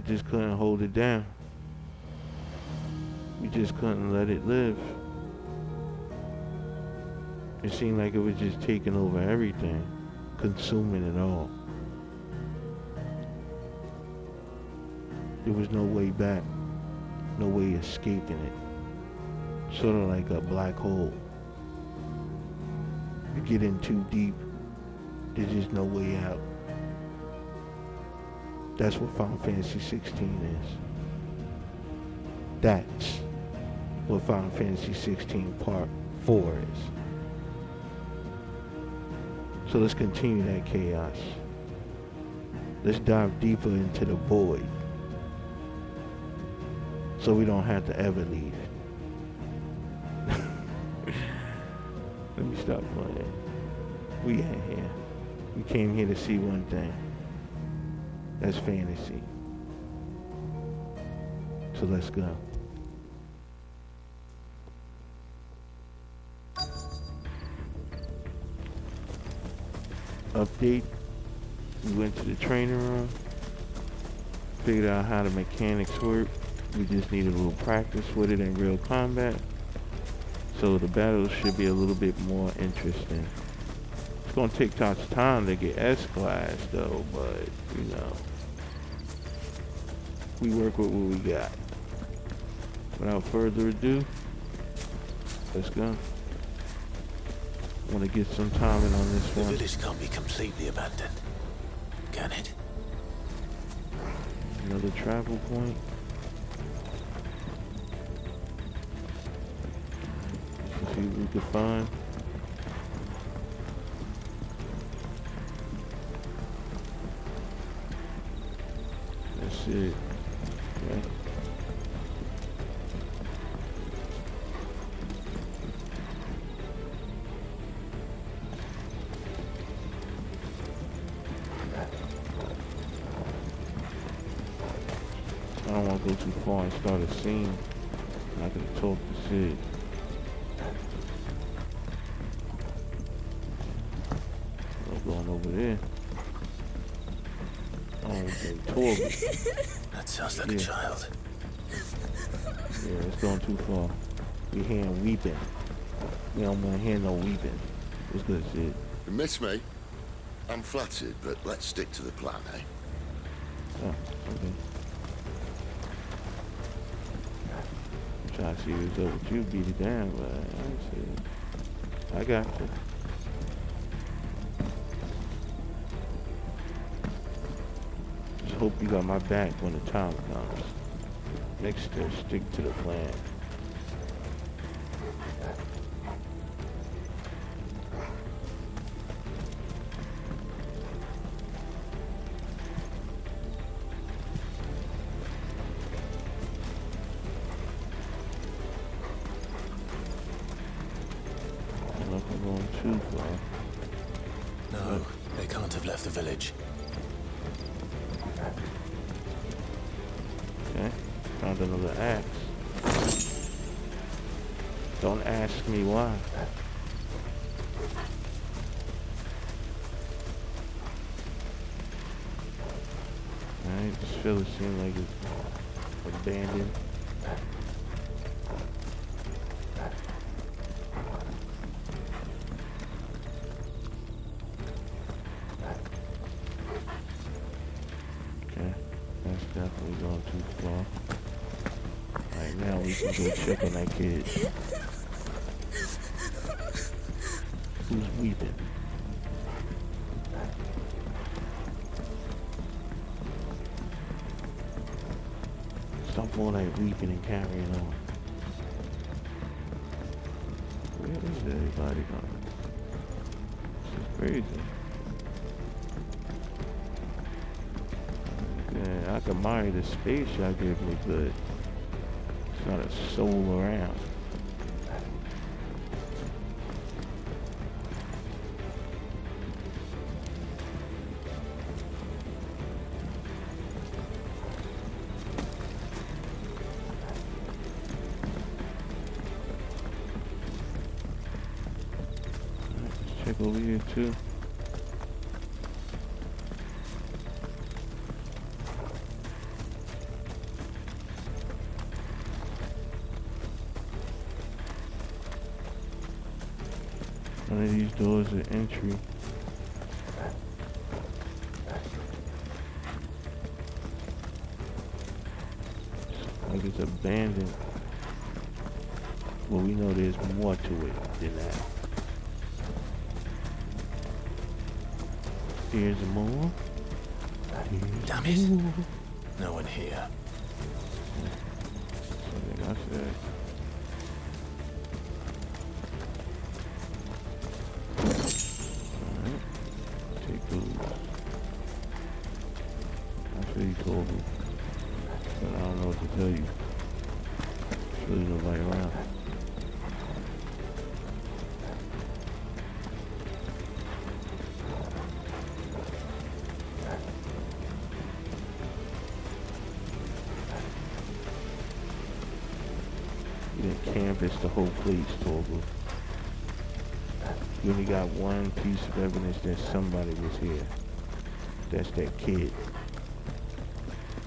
We just couldn't hold it down. We just couldn't let it live. It seemed like it was just taking over everything, consuming it all. There was no way back, no way escaping it. Sort of like a black hole. You get in too deep, there's just no way out. That's what Final Fantasy 16 is. That's what Final Fantasy 16 Part 4 is. So let's continue that chaos. Let's dive deeper into the void, so we don't have to ever leave. Let me stop playing. We ain't here. We came here to see one thing. That's fantasy. So let's go. Update. We went to the training room. Figured out how the mechanics work. We just need a little practice with it in real combat. So the battles should be a little bit more interesting. It's gonna take time to get S-class though, but you know, we work with what we got. Without further ado, let's go. I want to get some timing on this one. The village can't be completely abandoned, can it? Another travel point. Let's see what we can find. That's it. Okay. I don't want to go too far and start a scene. I could talk to Sid. I'm going over there. Oh, they tore me. That sounds like a child. Yeah, it's going too far. We hear him weeping. We don't want to hear no weeping. What's good, Sid? You miss me? I'm flattered, but let's stick to the plan, eh? Oh, okay. I'm trying to see what's up with you, beat it down, but I don't see it. I got you. Just hope you got my back when the time comes. Next step, stick to the plan. Too far. No, they can't have left the village. Okay, found another axe. Don't ask me why. Alright, this village seems like it's abandoned. Definitely going too far. Alright, now we can go check on that kid. Who's weeping? Stop all that weeping and carrying on. Where is everybody going? This is crazy. Yeah, I can admire the space y'all give me, but it's not a soul around. Let's check over here too. One of these doors are entry. Like it's abandoned. Well, we know there's more to it than that. Here's more. Damn it. No one here. Like I said. Alright. Take those. I feel you told me. But I don't know what to tell you. There's really nobody around. You didn't canvass the whole place, Torgal. You only got one piece of evidence that somebody was here. That's that kid.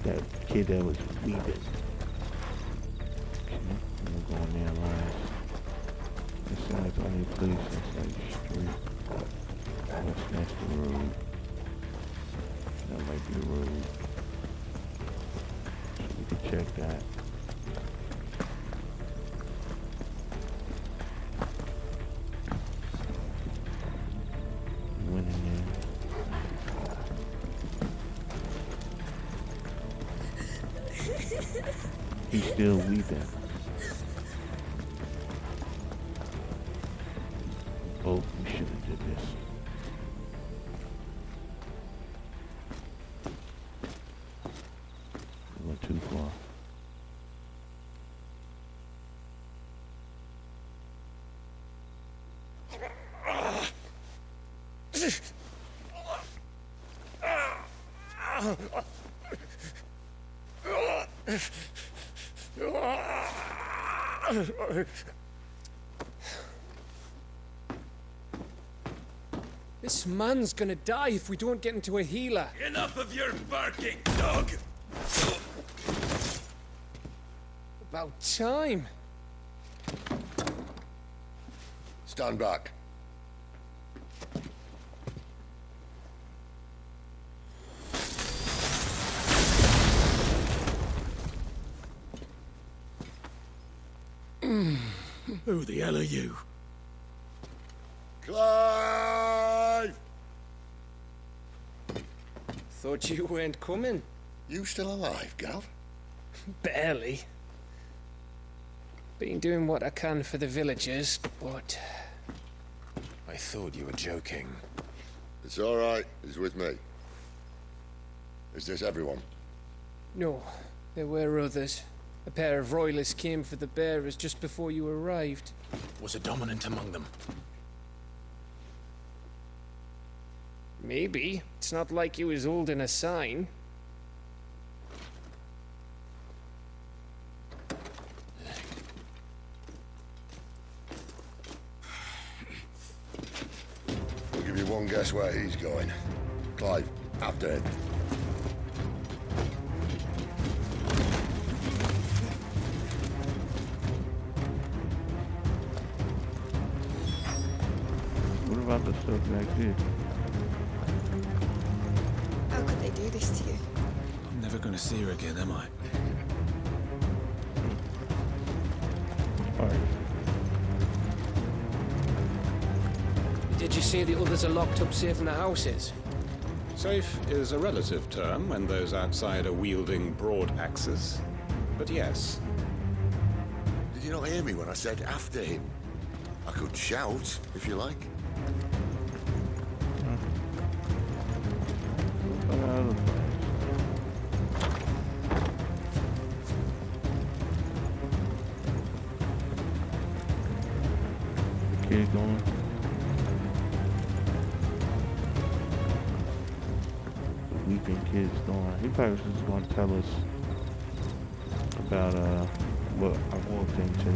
That kid that was weeping. Okay, I'm gonna go in there last. This is like the only place that's like straight. That's the road. That might be the road. So we can check that. Went in there. He's still weeping. Oh, we should have did this. We went too far. This man's gonna die if we don't get into a healer. Enough of your barking, dog! About time. Stand back. Who the hell are you? Clive! Thought you weren't coming. You still alive, Gav? Barely. Been doing what I can for the villagers, but... I thought you were joking. It's all right. He's with me. Is this everyone? No, there were others. A pair of royalists came for the bearers just before you arrived. Was a dominant among them? Maybe. It's not like he was holding a sign. I'll give you one guess where he's going. Clive, after him. What about the stuff back here? How could they do this to you? I'm never gonna see her again, am I? Alright. Did you say the others are locked up safe in the houses? Safe is a relative term when those outside are wielding broad axes. But yes, Did you not hear me when I said after him? I could shout, if you like. What other place? The kid going. The weeping kid's going. He probably was just going to tell us about what I walked into.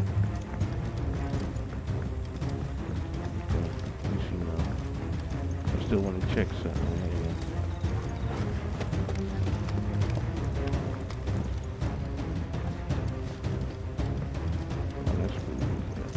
Okay, at least you know. I still want to check something anyway. Oh, that's pretty good.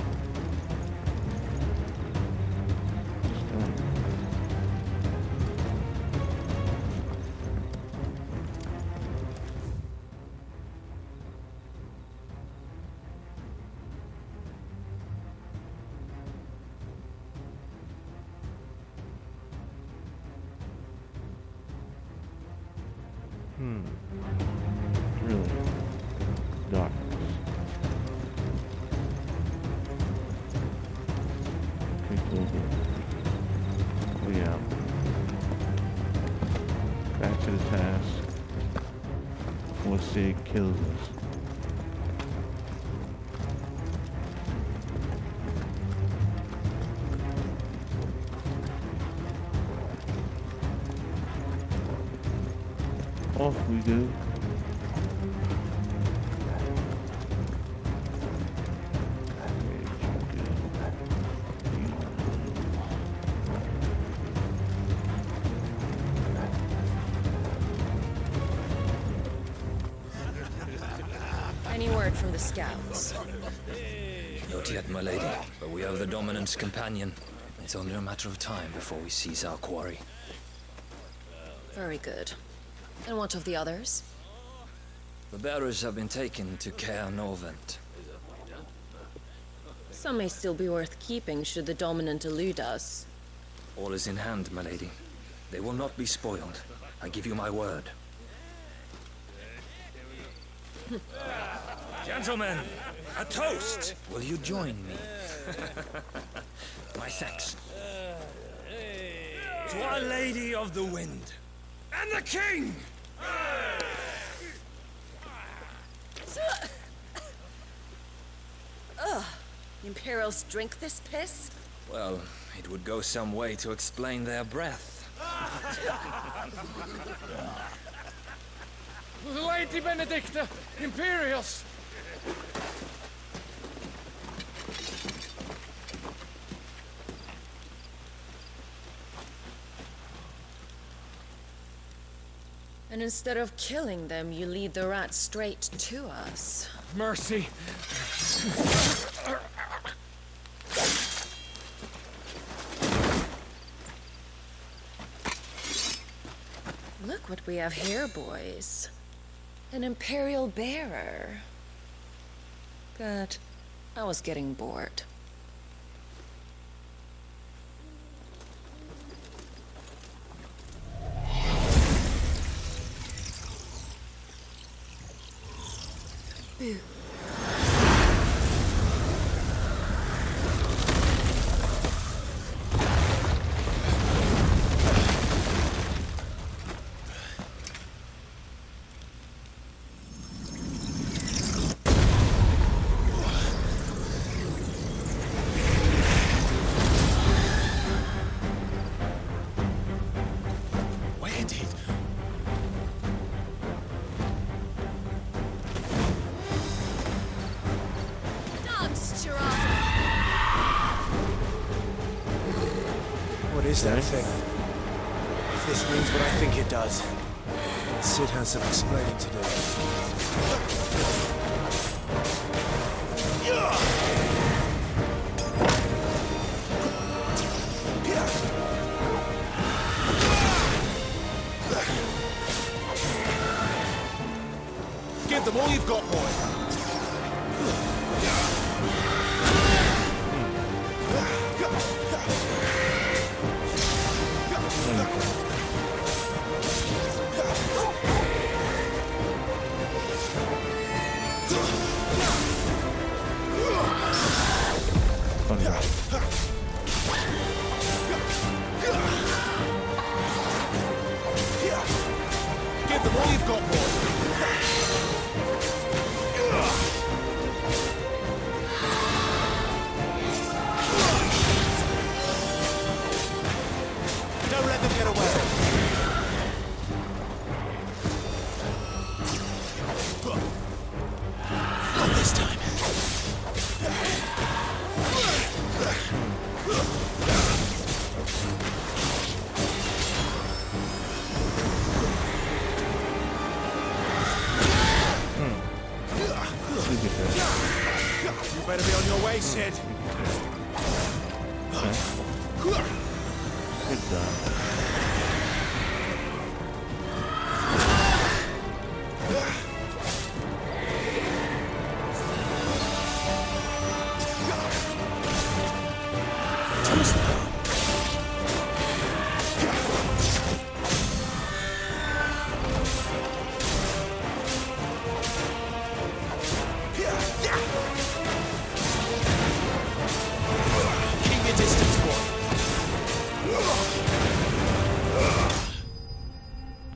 Really? Darkness. We out. Back to the task before Sid kills us. Off we go. Any word from the scouts? Not yet, my lady, but we have the Dominant's companion. It's only a matter of time before we seize our quarry. Very good. And what of the others? The bearers have been taken to Caer Norvent. Some may still be worth keeping should the Dominant elude us. All is in hand, my lady. They will not be spoiled. I give you my word. Gentlemen, a toast! Will you join me? My thanks. To Our Lady of the Wind. And the King! Ugh. Imperials drink this piss? Well, it would go some way to explain their breath. Lady Benedicta, Imperials! And instead of killing them, you lead the rats straight to us. Mercy. Look what we have here, boys. An Imperial bearer. Good. I was getting bored. Boo. Where did... What is that thing? If this means what I think it does, Sid has some explaining to do. Give them all you've got, boy. Give them all you've got, boy. Don't let them get away. Not this time. You better be on your way, Sid. Good job.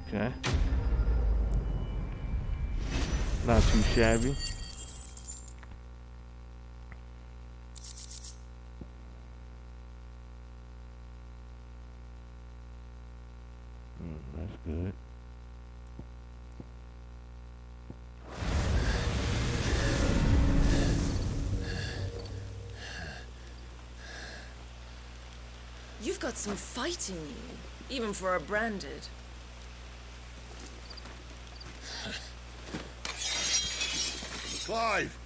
Okay. Not too shabby. That's good. You've got some fight in you, even for a branded. Clive!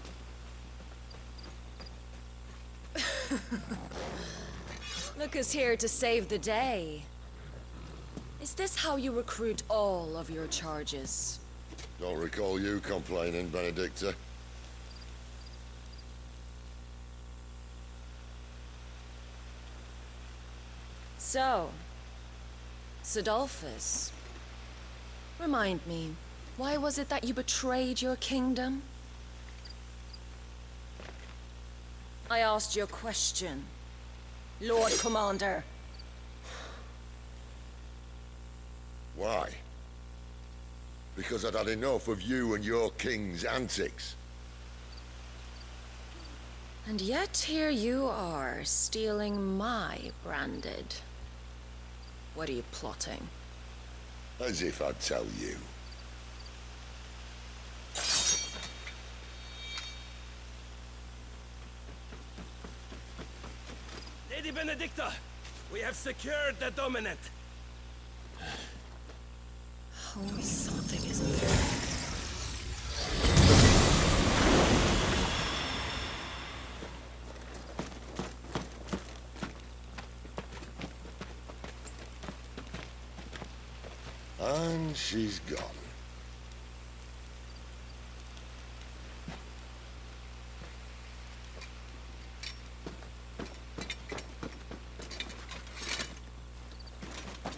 Look who's here to save the day. Is this how you recruit all of your charges? Don't recall you complaining, Benedicta. So, Sidolphus, remind me, why was it that you betrayed your kingdom? I asked you a question, Lord Commander. Why? Because I'd had enough of you and your king's antics. And yet here you are, stealing my branded. What are you plotting? As if I'd tell you. Lady Benedicta, we have secured the dominant. Always something, isn't there? And she's gone.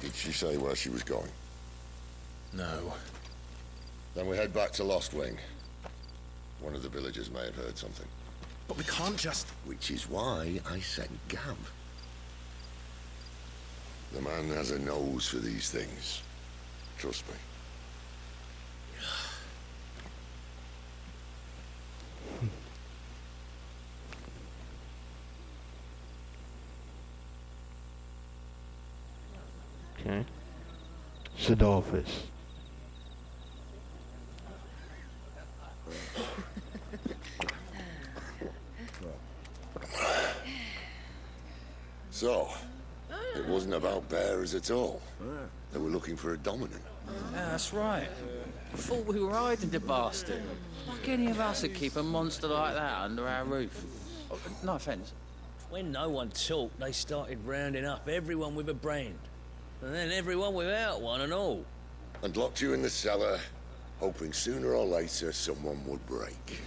Did she say where she was going? No. Then we head back to Lost Wing. One of the villagers may have heard something. But we can't just... Which is why I sent Gav. The man has a nose for these things. Trust me. Okay. Sidolphus. So, it wasn't about bearers at all. They were looking for a dominant. Yeah, that's right. Thought we were hiding the bastard. Like any of us would keep a monster like that under our roof. Oh, no offence. When no one talked, they started rounding up everyone with a brand. And then everyone without one and all. And locked you in the cellar, hoping sooner or later someone would break.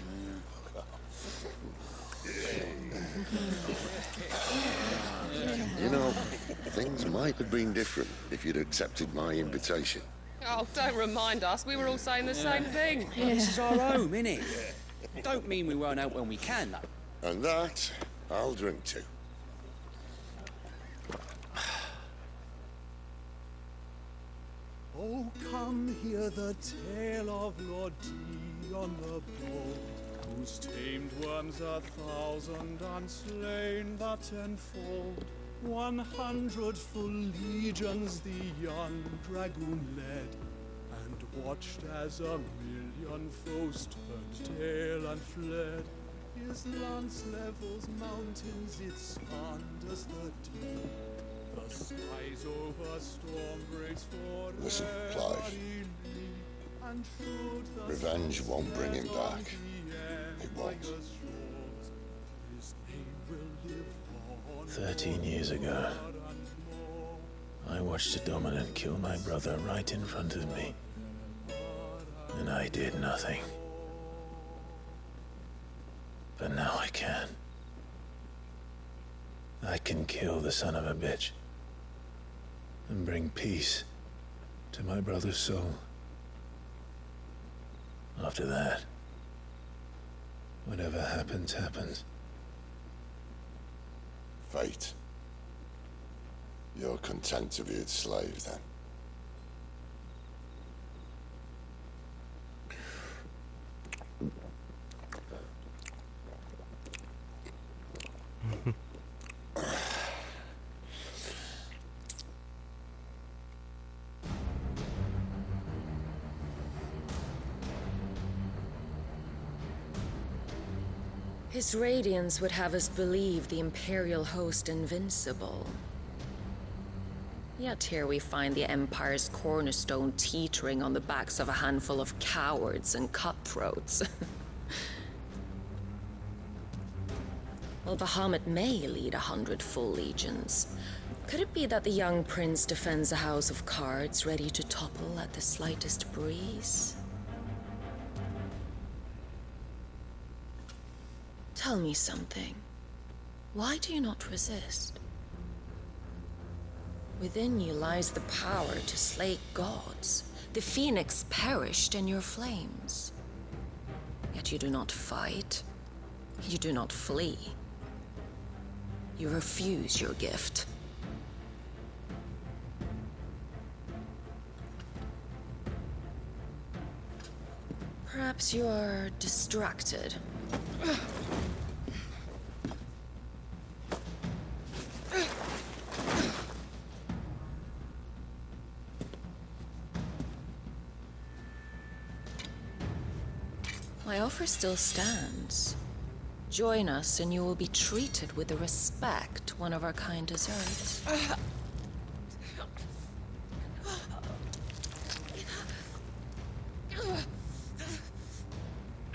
You know, things might have been different if you'd accepted my invitation. Oh, don't remind us. We were all saying the same thing. This is our home, innit? Don't mean we won't out when we can, though. And that, I'll drink to. Oh, come hear the tale of Lord Dion the Bold, whose tamed worms 1,000 and slain the tenfold. 100 full legions the young dragoon led, and watched as 1,000,000 foes turned tail and fled. His lance levels mountains, it spanders the deep. The skies over storm breaks for Listen, Clive. Revenge won't bring him back. It won't. 13 years ago, I watched a dominant kill my brother right in front of me. And I did nothing. But now I can. I can kill the son of a bitch and bring peace to my brother's soul. After that, whatever happens, happens. Fate. You're content to be its slave, then? His radiance would have us believe the Imperial host invincible. Yet here we find the Empire's cornerstone teetering on the backs of a handful of cowards and cutthroats. Well, Bahamut may lead 100 full legions. Could it be that the young prince defends a house of cards ready to topple at the slightest breeze? Tell me something. Why do you not resist? Within you lies the power to slay gods. The phoenix perished in your flames. Yet you do not fight. You do not flee. You refuse your gift. Perhaps you are distracted. My offer still stands. Join us and you will be treated with the respect one of our kind deserves.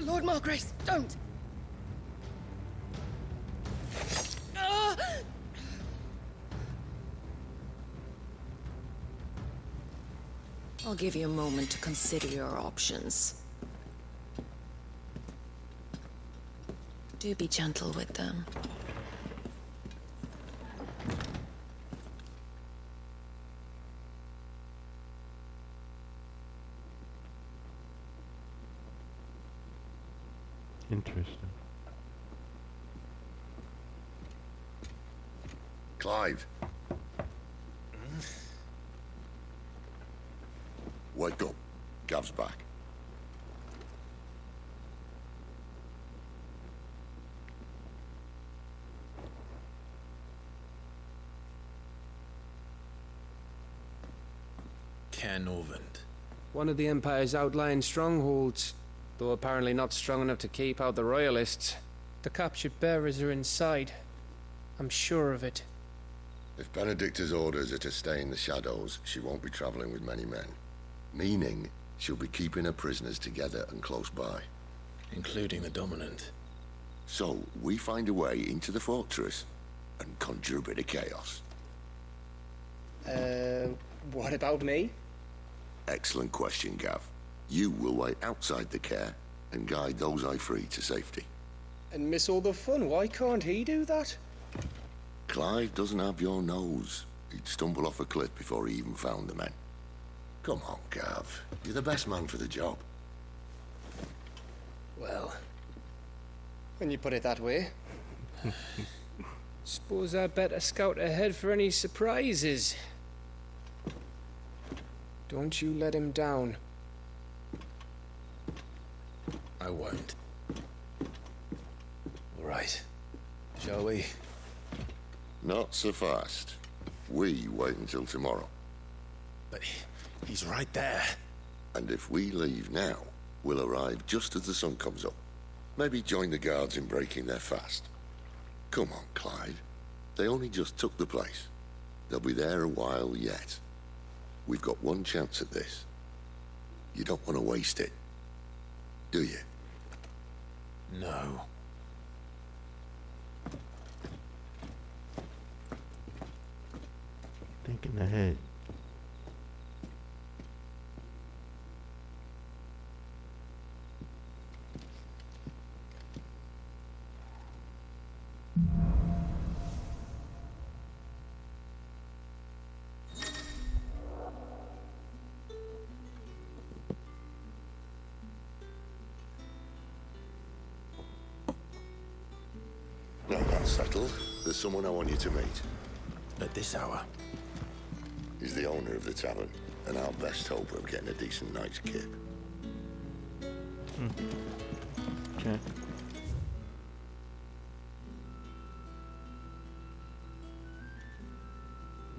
Lord Margrace, don't! I'll give you a moment to consider your options. Do be gentle with them. Interesting. Clive. Wake up. Gav's back. Caernarvon. One of the Empire's outlying strongholds, though apparently not strong enough to keep out the Royalists. The captured bearers are inside. I'm sure of it. If Benedicta's orders are to stay in the shadows, she won't be traveling with many men. Meaning, she'll be keeping her prisoners together and close by. Including the Dominant. So, we find a way into the fortress and conjure a bit of chaos. What about me? Excellent question, Gav. You will wait outside the care and guide those I free to safety. And miss all the fun. Why can't he do that? Clive doesn't have your nose. He'd stumble off a cliff before he even found the men. Come on, Gav. You're the best man for the job. Well, when you put it that way. Suppose I'd better scout ahead for any surprises. Don't you let him down. I won't. All right. Shall we? Not so fast. We wait until tomorrow. But he's right there. And if we leave now, we'll arrive just as the sun comes up. Maybe join the guards in breaking their fast. Come on, Clive. They only just took the place. They'll be there a while yet. We've got one chance at this. You don't want to waste it, do you? No. Thinking ahead. Now that's settled. There's someone I want you to meet. At this hour? He's the owner of the tavern, and our best hope of getting a decent night's kip. Okay.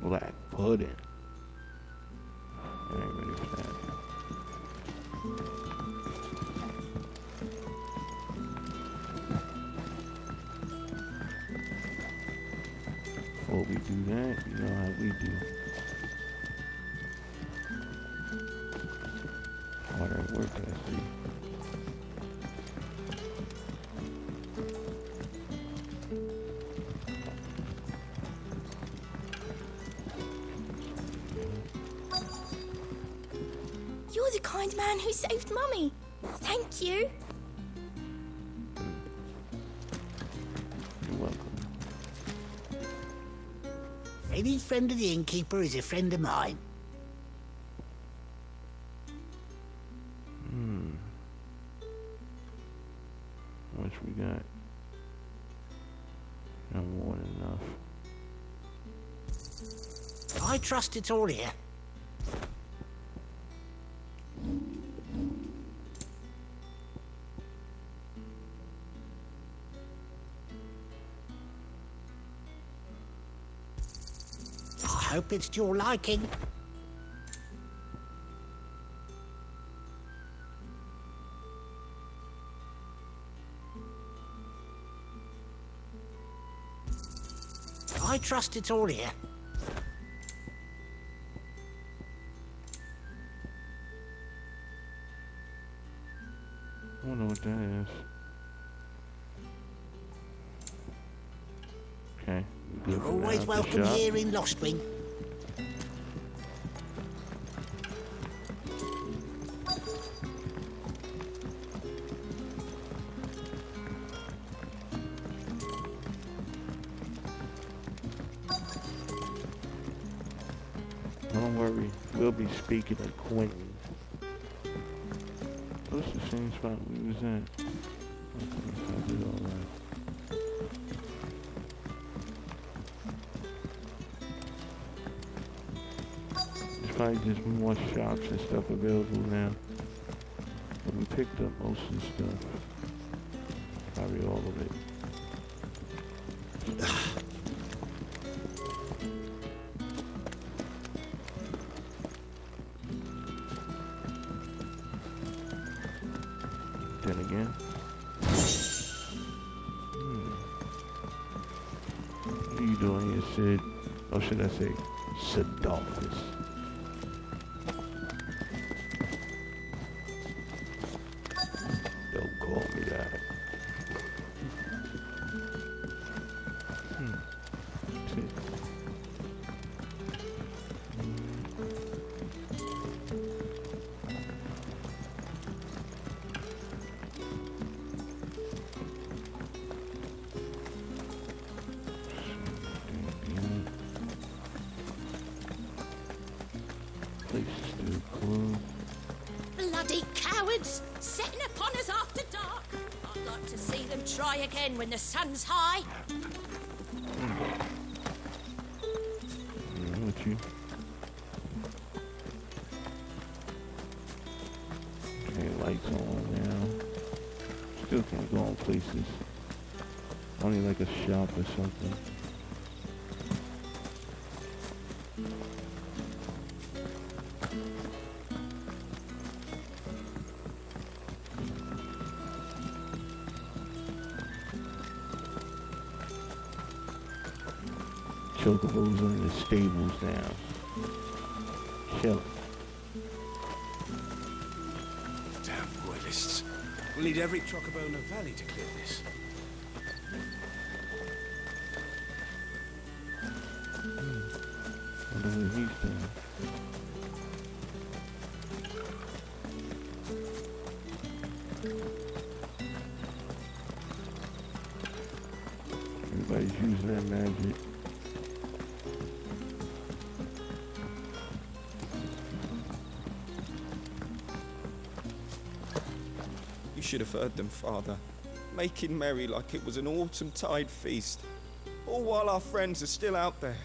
Black pudding. I ain't ready for that. that, you know how we do. Hard at work, I see. You're the kind man who saved Mummy. Thank you. You're welcome. Any friend of the innkeeper is a friend of mine. How much we got? Not more than enough. I trust it's all here. I hope it's to your liking. I trust it's all here. I don't know what that is. Okay. we good You're for always now. welcome Good shot. here in Lostwing. Don't worry, we'll be speaking at Quentin. What's the same spot we was at? Okay, so I did all right. There's probably just more shops and stuff available now. But we picked up most of the stuff. Probably all of it. Then again. What are you doing here, Sid? Or should I say, Sidolphus? Don't call me that. Sid. Place is still closed. Bloody cowards! Setting upon us after dark. I'd like to see them try again when the sun's high. With you. Okay, lights on now. Still can't go on places. Only like a shop or something. Chocobos are in the stables now. Kill it. Damn royalists. We'll need every chocobo in the valley to clear this. I wonder what he's doing. Everybody's using that magic. You should have heard them, Father, making merry like it was an autumn tide feast, all while our friends are still out there.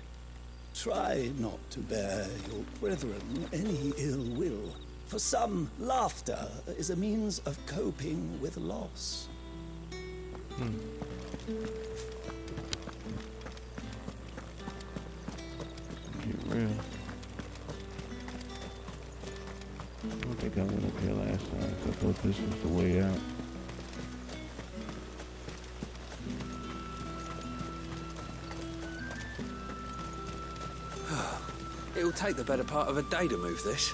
Try not to bear your brethren any ill will. For some, laughter is a means of coping with loss. Get real. I don't think I went up here last time, so I thought this was the way out. take the better part of a day to move this.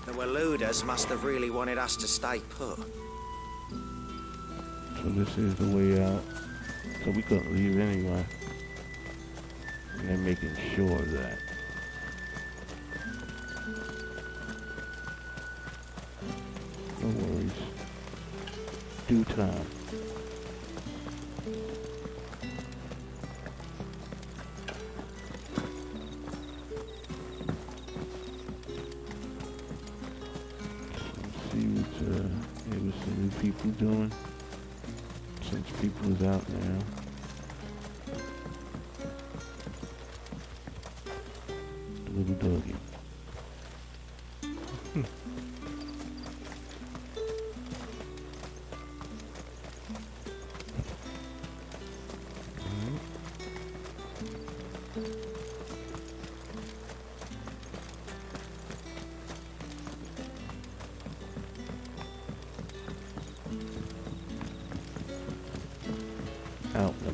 The Waluders must have really wanted us to stay put. So this is the way out. So we couldn't leave anyway. And they're making sure of that. No worries. Due time. What's the new people doing? Since people is out now. The little doggy.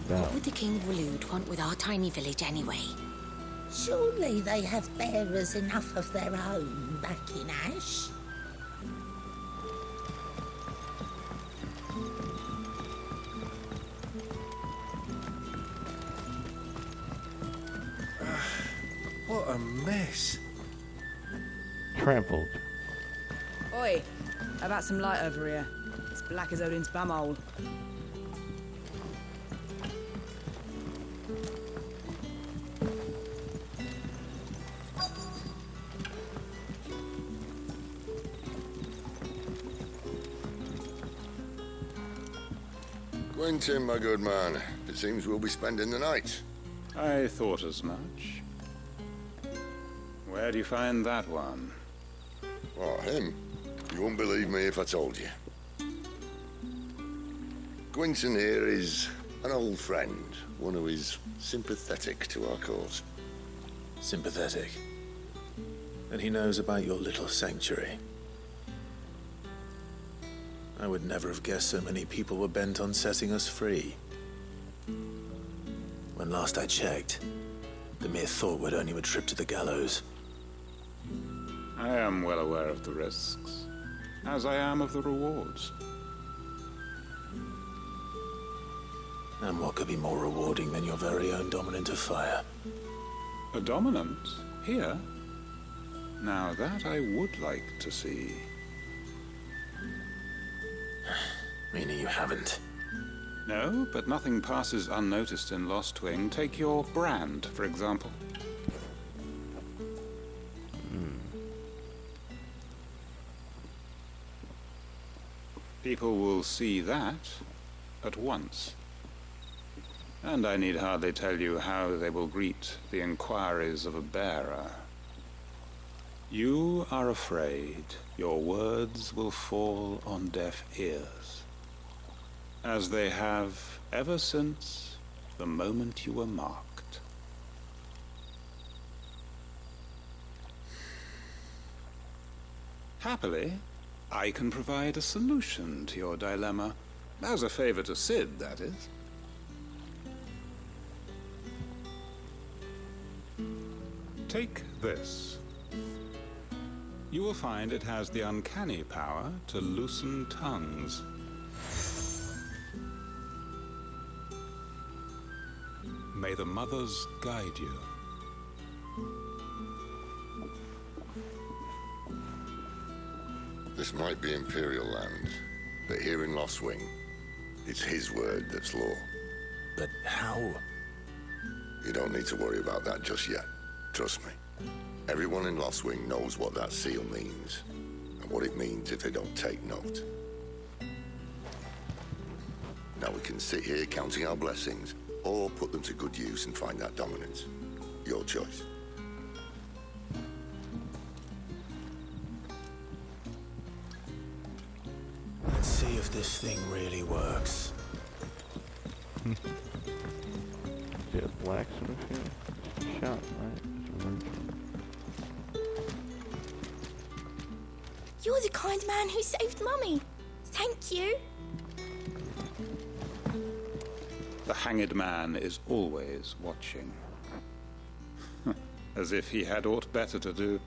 What would the King of Walud want with our tiny village anyway? Surely they have bearers enough of their own back in Ash. What a mess. Trampled. Oi, how about some light over here? It's black as Odin's bumhole. Quentin, my good man, it seems we'll be spending the night. I thought as much. Where do you find that one? What, him? You wouldn't believe me if I told you. Quentin here is an old friend, one who is sympathetic to our cause. Sympathetic? And he knows about your little sanctuary. I would never have guessed so many people were bent on setting us free. When last I checked, the mere thought would earn you a trip to the gallows. I am well aware of the risks, as I am of the rewards. And what could be more rewarding than your very own dominant of fire? A dominant? Here? Now that I would like to see. Meaning you haven't? No, but nothing passes unnoticed in Lost Wing. Take your brand, for example. People will see that at once. And I need hardly tell you how they will greet the inquiries of a bearer. You are afraid your words will fall on deaf ears, as they have ever since the moment you were marked. Happily, I can provide a solution to your dilemma, as a favor to Sid, that is. Take this. You will find it has the uncanny power to loosen tongues. May the mothers guide you. This might be Imperial land, but here in Lost Wing, it's his word that's law. But how? You don't need to worry about that just yet. Trust me. Everyone in Lost Wing knows what that seal means, and what it means if they don't take note. Now we can sit here counting our blessings, or put them to good use and find that dominance. Your choice. Let's see if this thing really works. Is it a blacksmith here? Just a shop, right? It's a merchant. You're the kind man who saved Mummy. Thank you. The hanged man is always watching. as if he had aught better to do.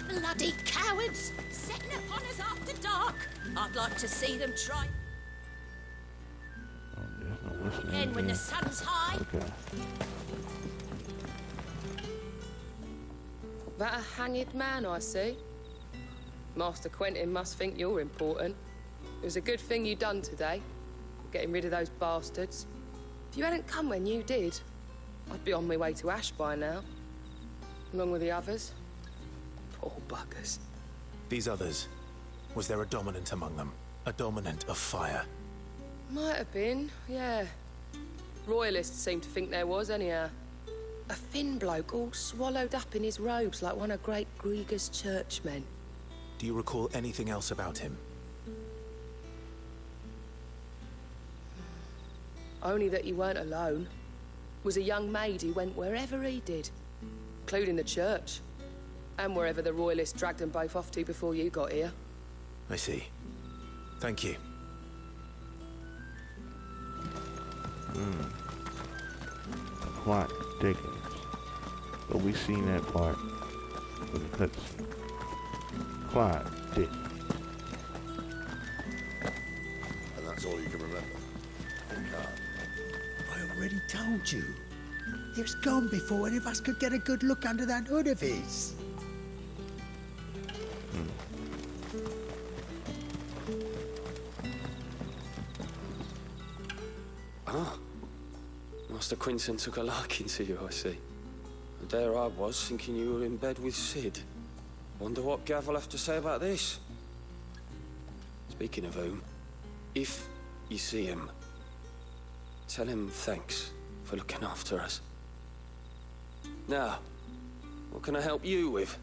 Bloody cowards! Setting upon us after dark. I'd like to see them try again when the sun's high. Okay. That a hanged man I see? Master Quentin must think you're important. It was a good thing you done today, getting rid of those bastards. If you hadn't come when you did, I'd be on my way to Ash by now, along with the others. Poor buggers. These others, was there a dominant among them? A dominant of fire? Might have been, yeah. Royalists seem to think there was, anyhow. A thin bloke all swallowed up in his robes like one of Great Grieger's churchmen. Do you recall anything else about him? Only that he weren't alone. Was a young maid who went wherever he did, including the church, and wherever the Royalists dragged them both off to before you got here. I see. Thank you. Plot thickens. But we seen that part with the cuts. Clive did. And that's all you can remember? You can't. I already told you. He was gone before any of us could get a good look under that hood of his. Ah. Master Quentin took a liking to you, I see. And there I was, thinking you were in bed with Sid. Wonder what Gav will have to say about this. Speaking of whom, if you see him, tell him thanks for looking after us. Now, what can I help you with?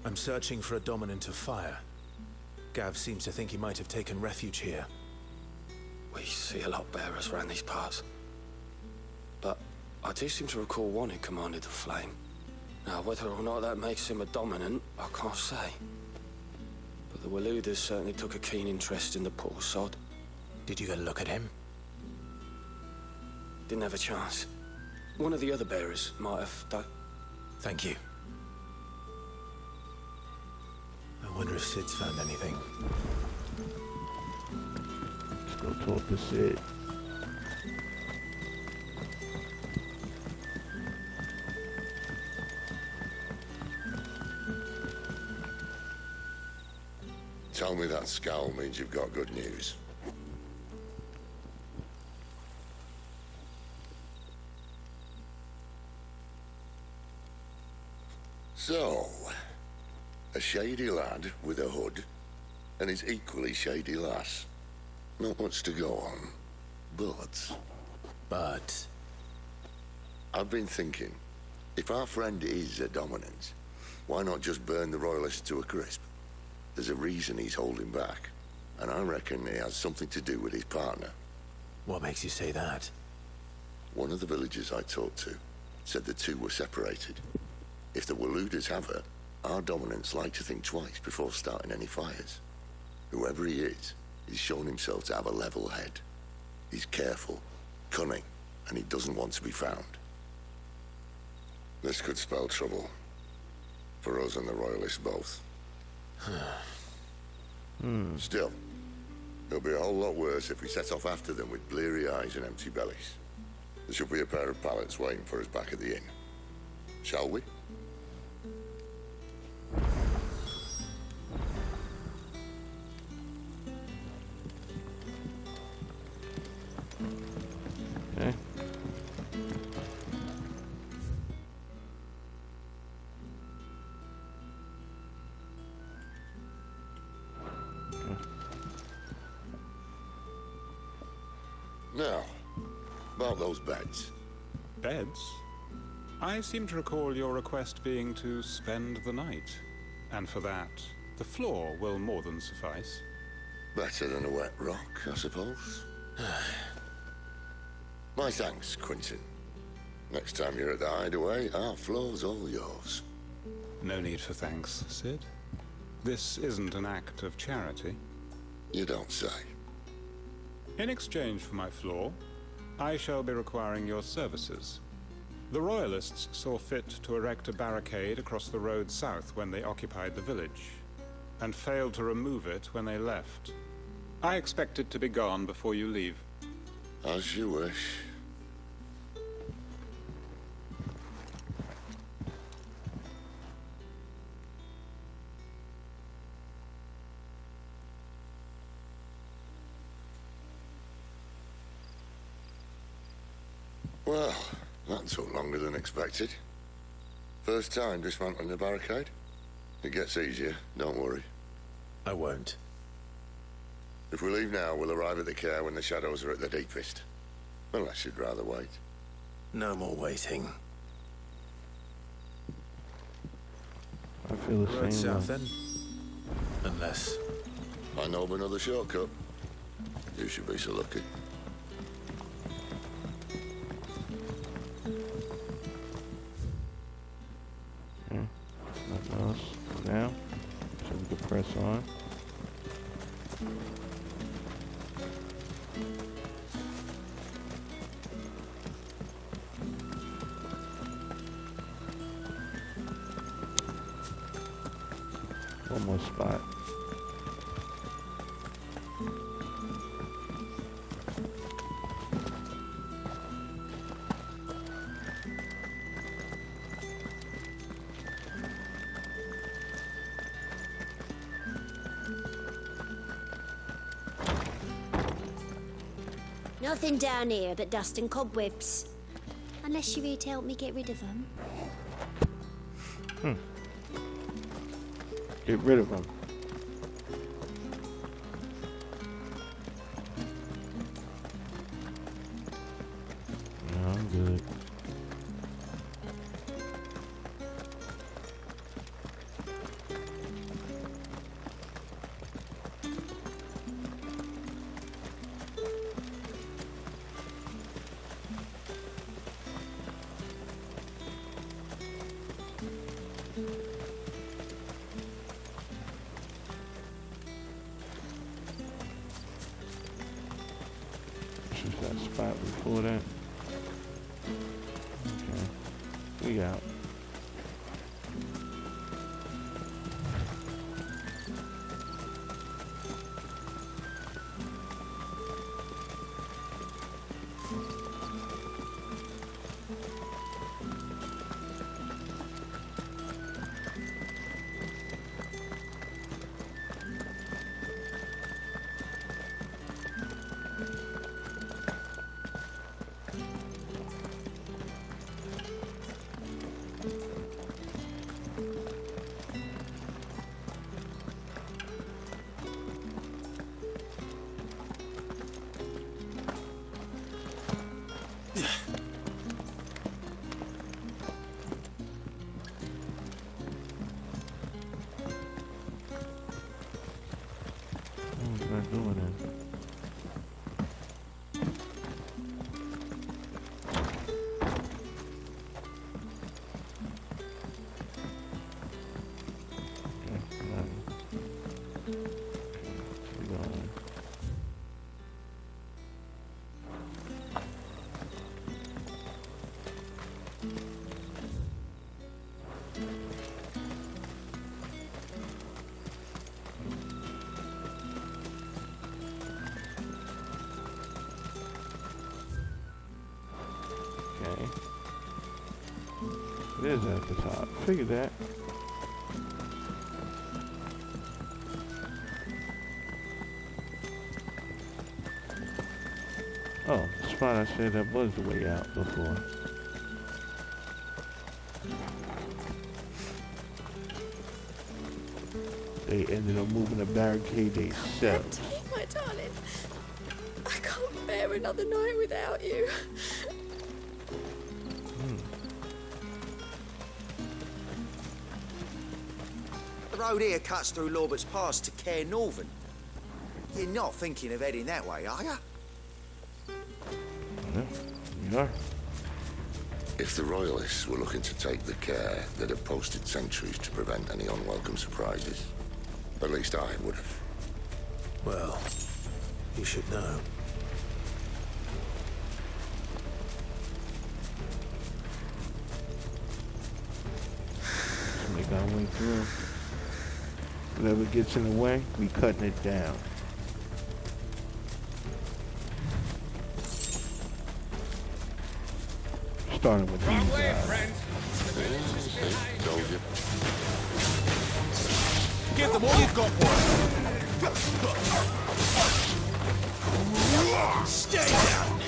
I'm searching for a dominant of fire. Gav seems to think he might have taken refuge here. We see a lot bearers around these parts. But I do seem to recall one who commanded the flame. Now, whether or not that makes him a dominant, I can't say. But the Waluders certainly took a keen interest in the poor sod. Did you get a look at him? Didn't have a chance. One of the other bearers might have done. Thank you. I wonder if Sid's found anything. Let's go talk to Sid. Tell me that scowl means you've got good news. So, a shady lad with a hood, and his equally shady lass. Not much to go on, but... I've been thinking, if our friend is a dominant, why not just burn the Royalists to a crisp? There's a reason he's holding back, and I reckon it has something to do with his partner. What makes you say that? One of the villagers I talked to said the two were separated. If the Waluders have her, our dominants like to think twice before starting any fires. Whoever he is, he's shown himself to have a level head. He's careful, cunning, and he doesn't want to be found. This could spell trouble. For us and the Royalists both. Still, it'll be a whole lot worse if we set off after them with bleary eyes and empty bellies. There should be a pair of pallets waiting for us back at the inn. Shall we? Okay. Now, about those beds. Beds? I seem to recall your request being to spend the night. And for that, the floor will more than suffice. Better than a wet rock, I suppose. My thanks, Quentin. Next time you're at the hideaway, our floor's all yours. No need for thanks, Sid. This isn't an act of charity. You don't say. In exchange for my floor, I shall be requiring your services. The Royalists saw fit to erect a barricade across the road south when they occupied the village, and failed to remove it when they left. I expect it to be gone before you leave. As you wish. Well, that took longer than expected. First time dismantling the barricade? It gets easier, don't worry. I won't. If we leave now, we'll arrive at the care when the shadows are at the deepest. Unless you'd rather wait. No more waiting. I feel the Road same south way. then? Unless... I know of another shortcut. You should be so lucky. Nothing else now, so we can press on. One more spot. Nothing down here but dust and cobwebs. Unless you're here to help me get rid of them. Get rid of them. No, I'm good. Choose that spot before that. Okay. We out. What was I doing then? Okay. It is at the top. Figured that. Oh, the spot I said that was the way out before. They ended up moving the barricade themselves. My darling, I can't bear another night without you. The road here cuts through Lorbert's Pass to Care Northern. You're not thinking of heading that way, are you? No, we are. If the Royalists were looking to take the care that have posted sentries to prevent any unwelcome surprises, at least I would have. Well, you should know. Make our way through. Whatever gets in the way, we cutting it down. Starting with these guys. Told you. Give them all you've got, boy. Stay down.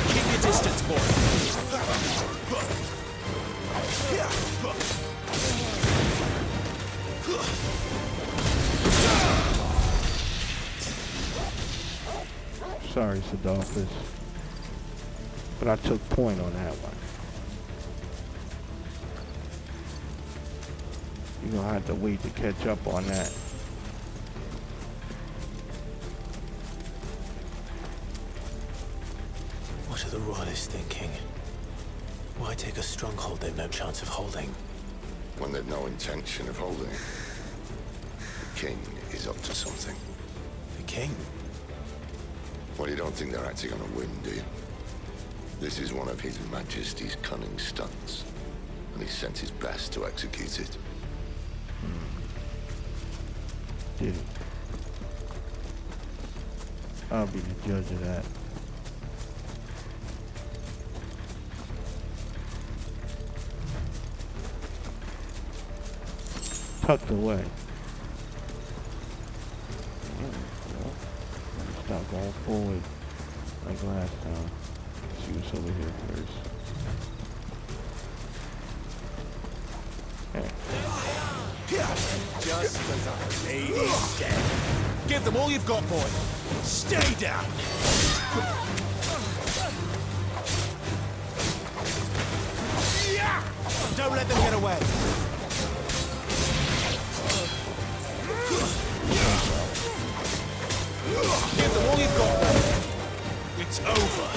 Keep your distance, boy. Sorry, Sadolphus, but I took point on that one. You're gonna have to wait to catch up on that. What are the Royalists thinking? Why take a stronghold they've no chance of holding? When they've no intention of holding it. The king is up to something. The king? Well, you don't think they're acting on a whim, do you? This is one of His Majesty's cunning stunts, and he sent his best to execute it. Did it? I'll be the judge of that. Tucked away. Stop going forward like last time. Let's see what's over here first. Just as a lady's dead. Give them all you've got, boy. Stay down. Don't let them get away. Give them all you've got, boy. It's over.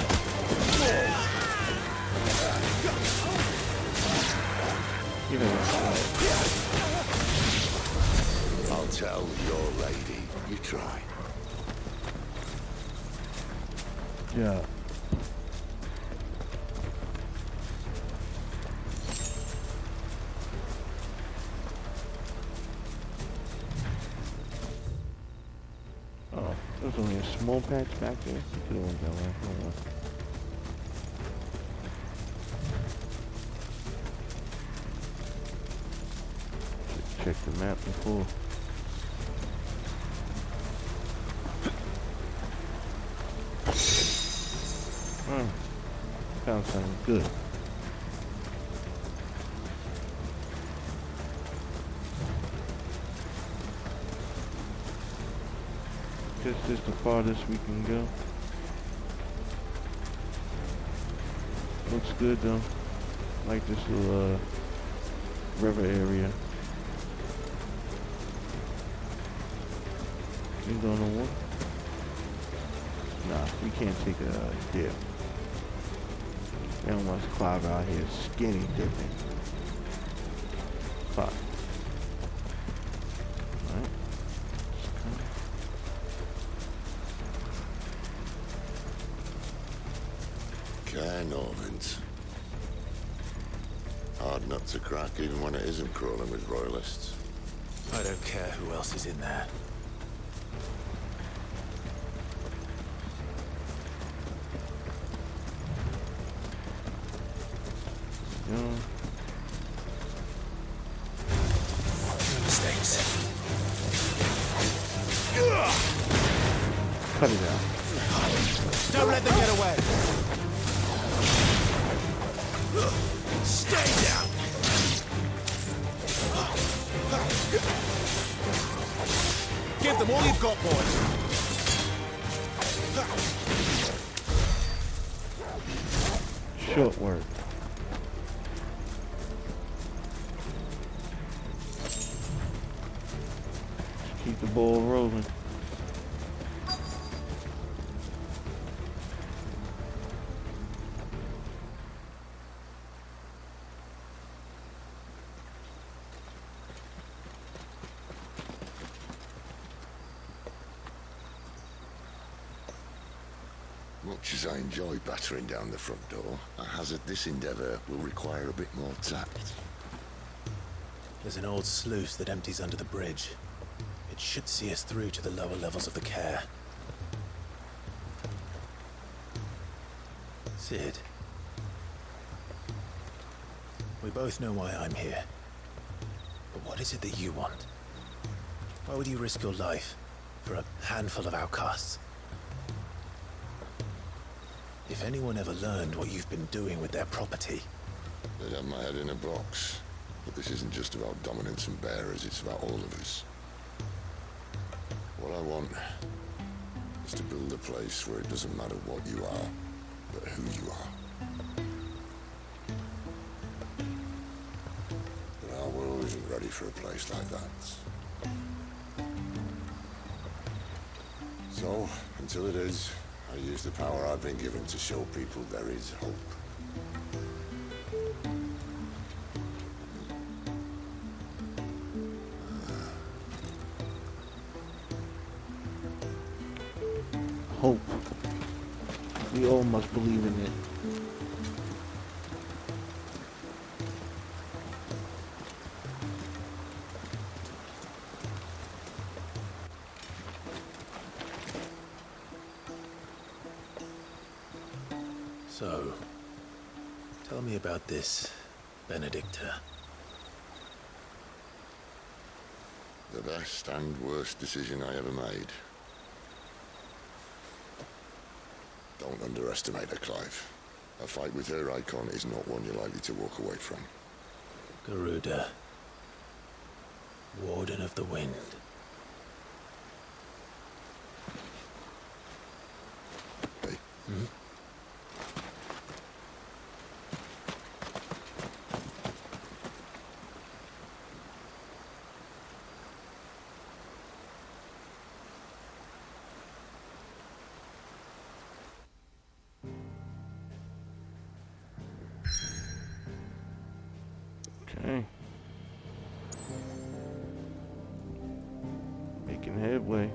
I'll tell your lady. You try. Yeah. Oh, there's only a small patch back there. You could have went that way. Hold on. Check the map before. Found something good. Guess this is the farthest we can go. Looks good though. Like this little river area. You going to war? Nah, we can't take a dip. They don't want Clive out here skinny dipping. Fuck. Alright. Care Normans. Hard nut to crack even when it isn't crawling with Royalists. I don't care who else is in there. Cut it out. Don't let them get away. Stay down. Give them all you've got, boys. Short work. Keep the ball rolling. Much as I enjoy battering down the front door, I hazard this endeavour will require a bit more tact. There's an old sluice that empties under the bridge. It should see us through to the lower levels of the care. Sid. We both know why I'm here. But what is it that you want? Why would you risk your life for a handful of outcasts? If anyone ever learned what you've been doing with their property... They'd have my head in a box. But this isn't just about dominance and bearers, it's about all of us. What I want is to build a place where it doesn't matter what you are, but who you are. But our world isn't ready for a place like that. So, until it is, I use the power I've been given to show people there is hope. Hope. We all must believe in it. So, tell me about this, Benedicta. The best and worst decision I ever made. Don't underestimate her, Clive. A fight with her icon is not one you're likely to walk away from. Garuda. Warden of the Wind. Hey. Hmm? Okay. Making headway.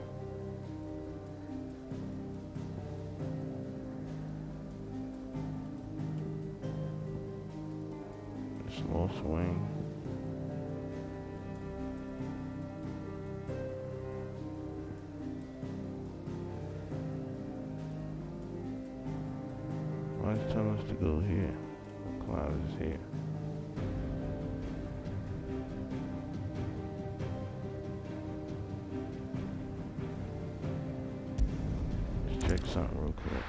Small swing. Why is it telling us to go here? Clive is here. Check something real quick.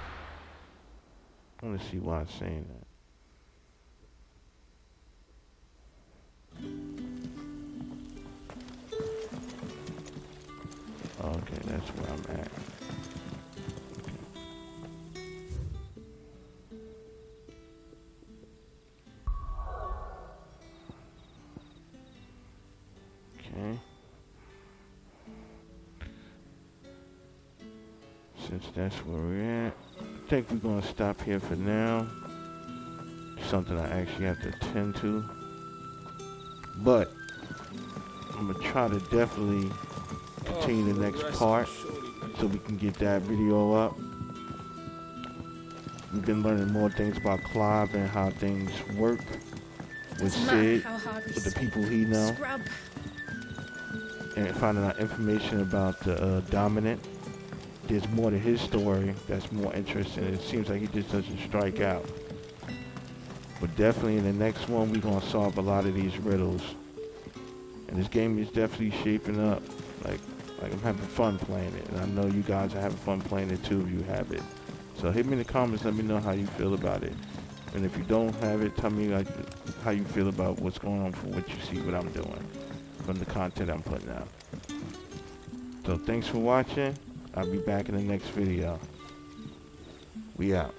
I want to see why it's saying that. Okay, that's where I'm at. Okay. Since that's where we're at, I think we're going to stop here for now. Something I actually have to attend to. But I'm going to try to definitely continue the next part so we can get that video up. We've been learning more things about Clive and how things work with Sid, with the people he knows, and finding out information about the Dominant. There's more to his story that's more interesting. It seems like he just doesn't strike out. But definitely in the next one, we're going to solve a lot of these riddles. And this game is definitely shaping up. Like I'm having fun playing it. And I know you guys are having fun playing it too if you have it. So hit me in the comments, let me know how you feel about it. And if you don't have it, tell me like how you feel about what's going on from what you see what I'm doing. From the content I'm putting out. So thanks for watching. I'll be back in the next video. We out.